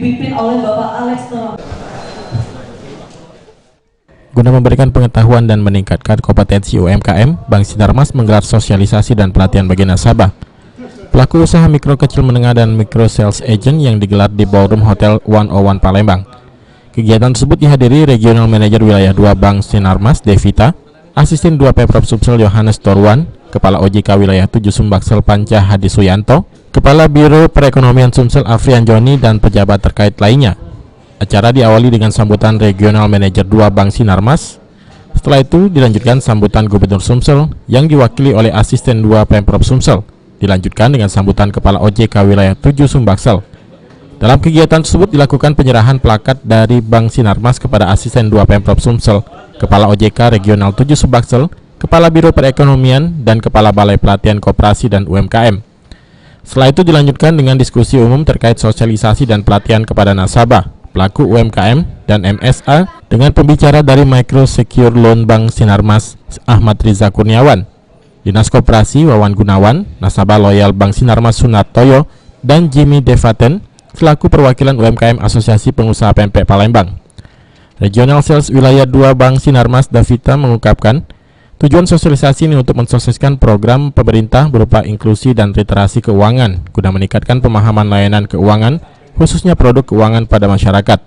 dipimpin oleh Bapak Alex Nora. Guna memberikan pengetahuan dan meningkatkan kompetensi UMKM, Bank Sinarmas menggelar sosialisasi dan pelatihan bagi nasabah pelaku usaha mikro kecil menengah dan micro sales agent yang digelar di Ballroom Hotel 101 Palembang. Kegiatan tersebut dihadiri Regional Manager Wilayah 2 Bank Sinarmas Devita, Asisten 2 Pemprov Sumsel Yohanes Torwan, Kepala OJK Wilayah 7 Sumbaksel Panca Hadi Suyanto, Kepala Biro Perekonomian Sumsel Afrian Joni, dan pejabat terkait lainnya. Acara diawali dengan sambutan Regional Manager 2 Bank Sinarmas. Setelah itu dilanjutkan sambutan Gubernur Sumsel yang diwakili oleh Asisten 2 Pemprov Sumsel. Dilanjutkan dengan sambutan Kepala OJK Wilayah 7 Sumbaksel. Dalam kegiatan tersebut dilakukan penyerahan plakat dari Bank Sinarmas kepada Asisten 2 Pemprov Sumsel, Kepala OJK Regional 7 Sumbaksel, Kepala Biro Perekonomian, dan Kepala Balai Pelatihan Koperasi dan UMKM. Setelah itu dilanjutkan dengan diskusi umum terkait sosialisasi dan pelatihan kepada nasabah, pelaku UMKM, dan MSA dengan pembicara dari Micro Secure Loan Bank Sinarmas Ahmad Riza Kurniawan, Dinas Koperasi Wawan Gunawan, nasabah loyal Bank Sinarmas Sunartoyo, dan Jimmy Devaten selaku perwakilan UMKM Asosiasi Pengusaha Pempek Palembang. Regional Sales Wilayah 2 Bank Sinarmas Davita mengungkapkan tujuan sosialisasi ini untuk mensosialisasikan program pemerintah berupa inklusi dan literasi keuangan guna meningkatkan pemahaman layanan keuangan khususnya produk keuangan pada masyarakat.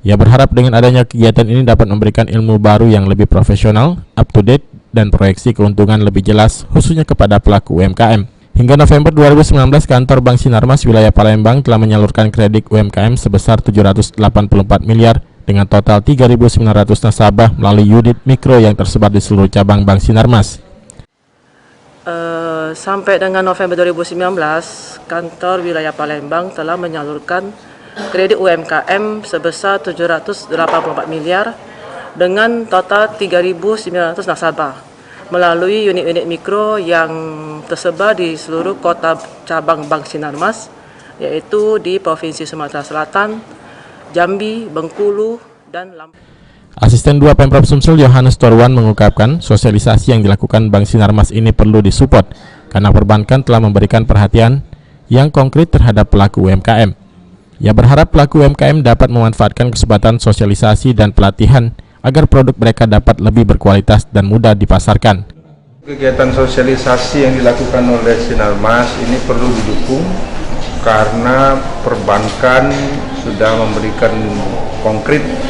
Ia berharap dengan adanya kegiatan ini dapat memberikan ilmu baru yang lebih profesional, up to date, dan proyeksi keuntungan lebih jelas khususnya kepada pelaku UMKM. Hingga November 2019, kantor Bank Sinarmas wilayah Palembang telah menyalurkan kredit UMKM sebesar 784 miliar dengan total 3.900 nasabah melalui unit mikro yang tersebar di seluruh cabang Bank Sinarmas. Sampai dengan November 2019, kantor wilayah Palembang telah menyalurkan kredit UMKM sebesar 784 miliar dengan total 3.900 nasabah melalui unit-unit mikro yang tersebar di seluruh kota cabang Bank Sinarmas, yaitu di Provinsi Sumatera Selatan, Jambi, Bengkulu, dan Lampung. Asisten 2 Pemprov Sumsel Yohanes Torwan mengungkapkan sosialisasi yang dilakukan Bank Sinarmas ini perlu disupport karena perbankan telah memberikan perhatian yang konkret terhadap pelaku UMKM. Ia berharap pelaku UMKM dapat memanfaatkan kesempatan sosialisasi dan pelatihan agar produk mereka dapat lebih berkualitas dan mudah dipasarkan. Kegiatan sosialisasi yang dilakukan oleh Sinarmas ini perlu didukung karena perbankan sudah memberikan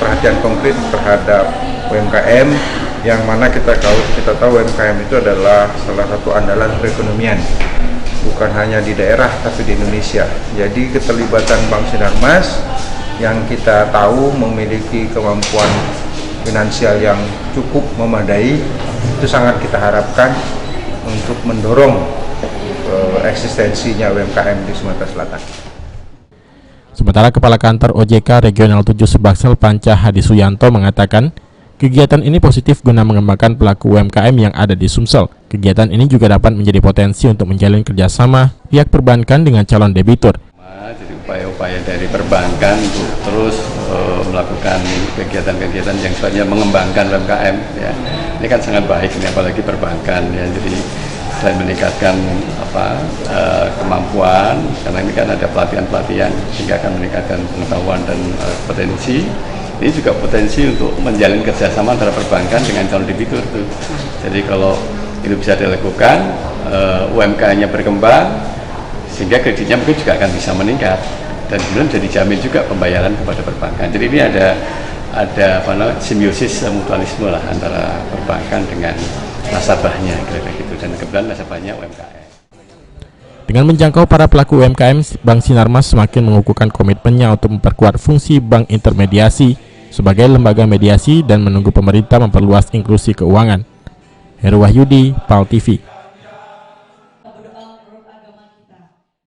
perhatian konkret terhadap UMKM, yang mana kita tahu UMKM itu adalah salah satu andalan perekonomian bukan hanya di daerah tapi di Indonesia. Jadi keterlibatan Bank Sinarmas yang kita tahu memiliki kemampuan finansial yang cukup memadai itu sangat kita harapkan untuk mendorong eksistensinya UMKM di Sumatera Selatan. Sementara Kepala Kantor OJK Regional 7 Sumbaksel Panca Hadi Suyanto mengatakan kegiatan ini positif guna mengembangkan pelaku UMKM yang ada di Sumsel. Kegiatan ini juga dapat menjadi potensi untuk menjalin kerjasama pihak perbankan dengan calon debitur. Jadi upaya-upaya dari perbankan untuk terus melakukan kegiatan-kegiatan yang sifatnya mengembangkan UMKM, ya. Ini kan sangat baik, ini apalagi perbankan, ya. Jadi selain meningkatkan kemampuan, karena ini kan ada pelatihan-pelatihan sehingga akan meningkatkan pengetahuan dan potensi. Ini juga potensi untuk menjalin kerjasama antara perbankan dengan calon debitur itu. Jadi kalau itu bisa dilakukan, UMKM-nya berkembang, sehingga kreditnya mungkin juga akan bisa meningkat dan kemudian jadi jamin juga pembayaran kepada perbankan. Jadi ini ada simbiosis mutualisme lah antara perbankan dengan nasabahnya, kira-kira gitu, dan kebetulan nasabahnya UMKM. Dengan menjangkau para pelaku UMKM, Bank Sinarmas semakin mengukuhkan komitmennya untuk memperkuat fungsi bank intermediasi sebagai lembaga mediasi dan menunggu pemerintah memperluas inklusi keuangan. Heru Wahyudi, PAL TV.